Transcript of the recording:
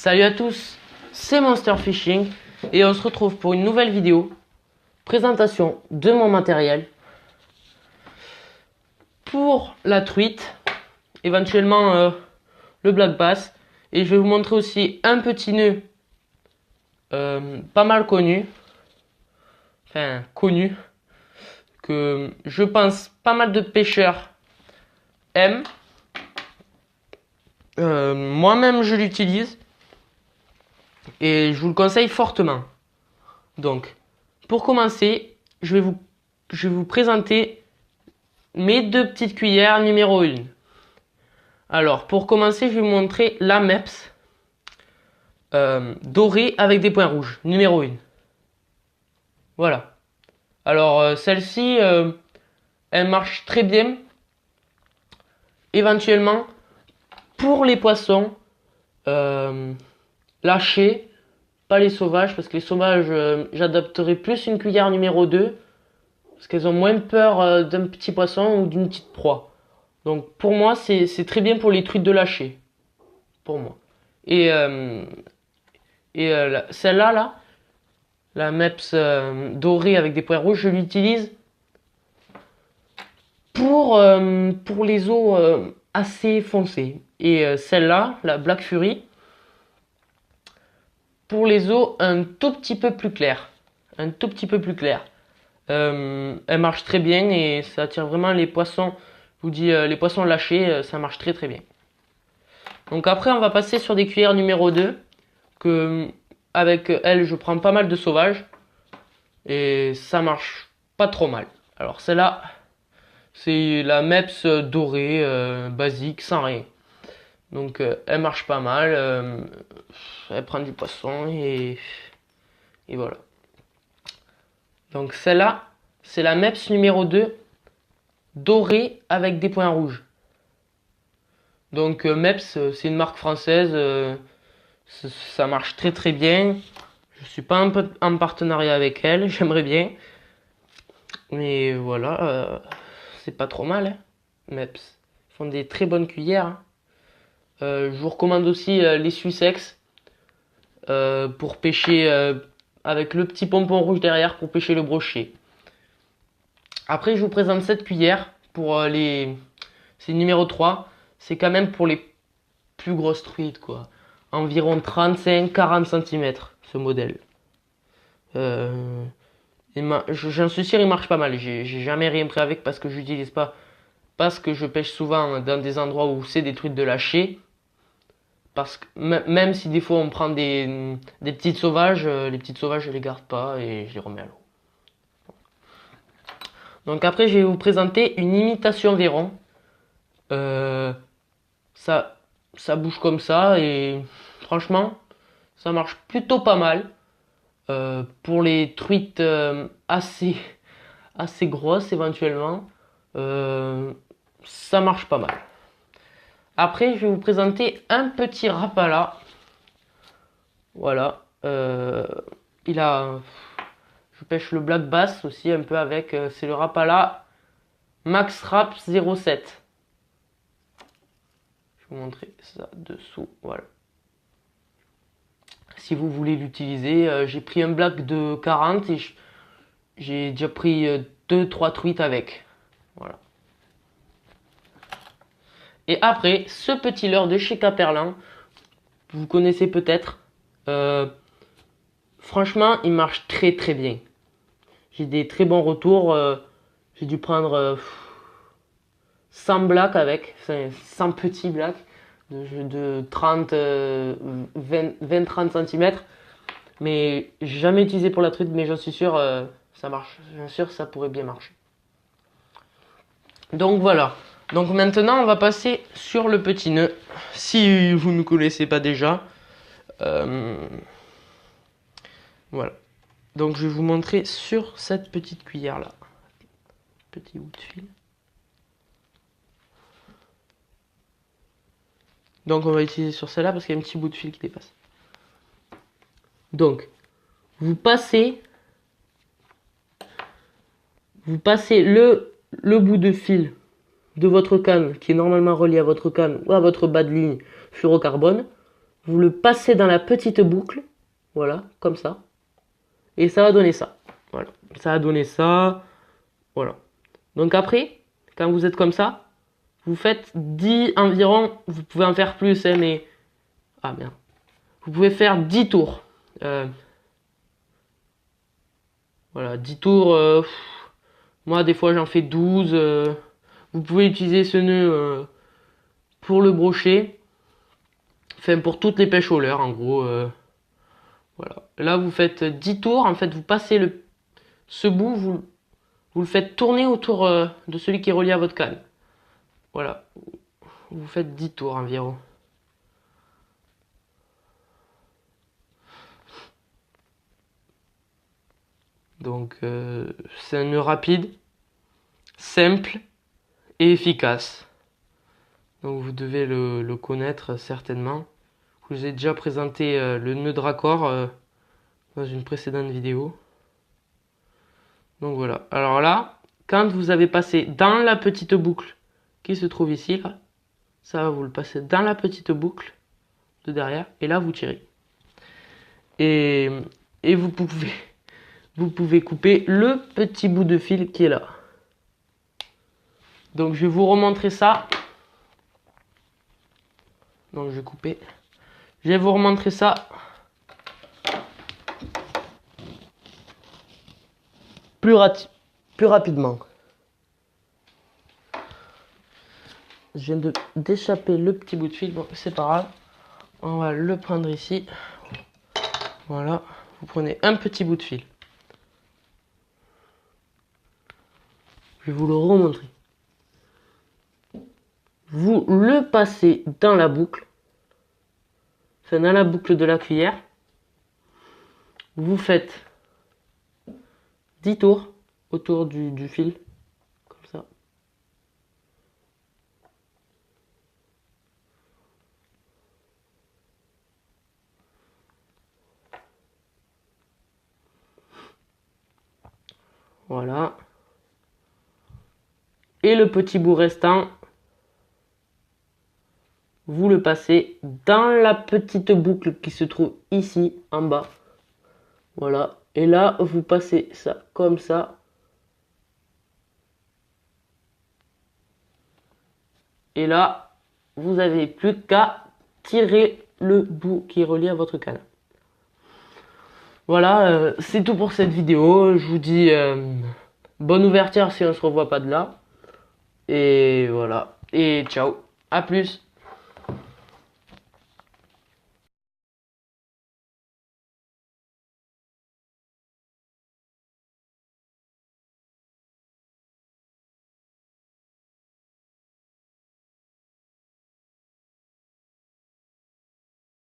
Salut à tous, c'est Monster Fishing et on se retrouve pour une nouvelle vidéo, présentation de mon matériel pour la truite, éventuellement le black bass, et je vais vous montrer aussi un petit nœud pas mal connu, que je pense pas mal de pêcheurs aiment. Moi-même je l'utilise et je vous le conseille fortement. Donc pour commencer, je vais vous présenter mes deux petites cuillères numéro 1. Alors pour commencer, je vais vous montrer la MEPS dorée avec des points rouges, numéro 1. Voilà. Alors celle-ci, elle marche très bien. Éventuellement, pour les poissons lâchés, pas les sauvages, parce que les sauvages, j'adapterai plus une cuillère numéro 2, parce qu'elles ont moins peur d'un petit poisson ou d'une petite proie. Donc pour moi, c'est très bien pour les truites de lâcher. Pour moi. Et celle-là, la MEPS dorée avec des points rouges, je l'utilise pour les eaux assez foncées. Et celle-là, la Black Fury, pour les eaux un tout petit peu plus claires. Un tout petit peu plus clair. Elle marche très bien et ça attire vraiment les poissons. Je vous dis, les poissons lâchés, ça marche très très bien. Donc après, on va passer sur des cuillères numéro 2. Que avec elle, je prends pas mal de sauvages. Et ça marche pas trop mal. Alors celle-là, c'est la MEPS dorée, basique, sans rien. Donc elle marche pas mal. Elle prend du poisson et voilà. Donc celle-là, c'est la MEPS numéro 2, dorée avec des points rouges. Donc MEPS, c'est une marque française. Ça marche très très bien. Je suis pas en partenariat avec elle, j'aimerais bien. Mais voilà, c'est pas trop mal, hein, MEPS. Ils font des très bonnes cuillères. Hein. Je vous recommande aussi les Sussex pour pêcher avec le petit pompon rouge derrière pour pêcher le brochet. Après, je vous présente cette cuillère pour c'est numéro 3. C'est quand même pour les plus grosses truites, quoi. Environ 35-40 cm, ce modèle. J'en suis sûr, il marche pas mal. J'ai jamais rien pris avec parce que je l'utilise pas. Parce que je pêche souvent dans des endroits où c'est des truites de lâcher. Parce que même si des fois on prend des petites sauvages, les petites sauvages je les garde pas et je les remets à l'eau. Donc après je vais vous présenter une imitation Véron. Ça bouge comme ça et franchement ça marche plutôt pas mal. Pour les truites assez grosses éventuellement, ça marche pas mal. Après, je vais vous présenter un petit Rapala. Voilà. Je pêche le black bass aussi un peu avec. C'est le Rapala Max Rap 07. Je vais vous montrer ça dessous. Voilà. Si vous voulez l'utiliser, j'ai pris un black de 40 et j'ai déjà pris 2-3 truites avec. Voilà. Et après, ce petit leurre de chez Caperlin, vous connaissez peut-être. Franchement, il marche très très bien. J'ai des très bons retours. J'ai dû prendre 100 blacks avec, 100 petits blacks de 20-30 cm. Mais j'ai jamais utilisé pour la truite, mais j'en suis sûr, ça marche. J'en suis sûr, ça pourrait bien marcher. Donc voilà. Donc maintenant, on va passer sur le petit nœud. Si vous ne connaissez pas déjà. Voilà. Donc je vais vous montrer sur cette petite cuillère là. Petit bout de fil. Donc on va utiliser sur celle-là parce qu'il y a un petit bout de fil qui dépasse. Donc, vous passez le bout de fil de votre canne qui est normalement relié à votre canne ou à votre bas de ligne fluorocarbone. vous le passez dans la petite boucle, voilà, comme ça, et ça va donner ça. Voilà, ça va donner ça, voilà. Donc après, quand vous êtes comme ça, vous faites 10 environ, vous pouvez en faire plus, hein, mais... Ah merde. Vous pouvez faire 10 tours. Voilà, 10 tours. Moi, des fois, j'en fais 12. Vous pouvez utiliser ce nœud pour le brochet. Enfin, pour toutes les pêches au leurre, en gros. Voilà. Là, vous faites 10 tours. En fait, vous passez ce bout, vous le faites tourner autour de celui qui est relié à votre canne. Voilà. Vous faites 10 tours environ. Donc, c'est un nœud rapide, simple et efficace. Donc, vous devez le connaître certainement. Je vous ai déjà présenté le nœud de raccord dans une précédente vidéo. Donc voilà. Alors là, quand vous avez passé dans la petite boucle qui se trouve ici, là, ça va vous le passer dans la petite boucle de derrière, et là vous tirez. Et vous pouvez couper le petit bout de fil qui est là. Donc je vais vous remontrer ça. Donc je vais couper. Je vais vous remontrer ça plus rapidement. Je viens de d'échapper le petit bout de fil. Bon, c'est pas grave. On va le prendre ici. Voilà. Vous prenez un petit bout de fil. Je vais vous le remontrer. Vous le passez dans la boucle. Enfin, dans la boucle de la cuillère. Vous faites 10 tours autour du fil. Comme ça. Voilà. Et le petit bout restant, vous le passez dans la petite boucle qui se trouve ici en bas. Voilà. Et là, vous passez ça comme ça. Et là, vous n'avez plus qu'à tirer le bout qui est relié à votre canne. Voilà, c'est tout pour cette vidéo. Je vous dis bonne ouverture si on ne se revoit pas de là. Et voilà. Et ciao. À plus.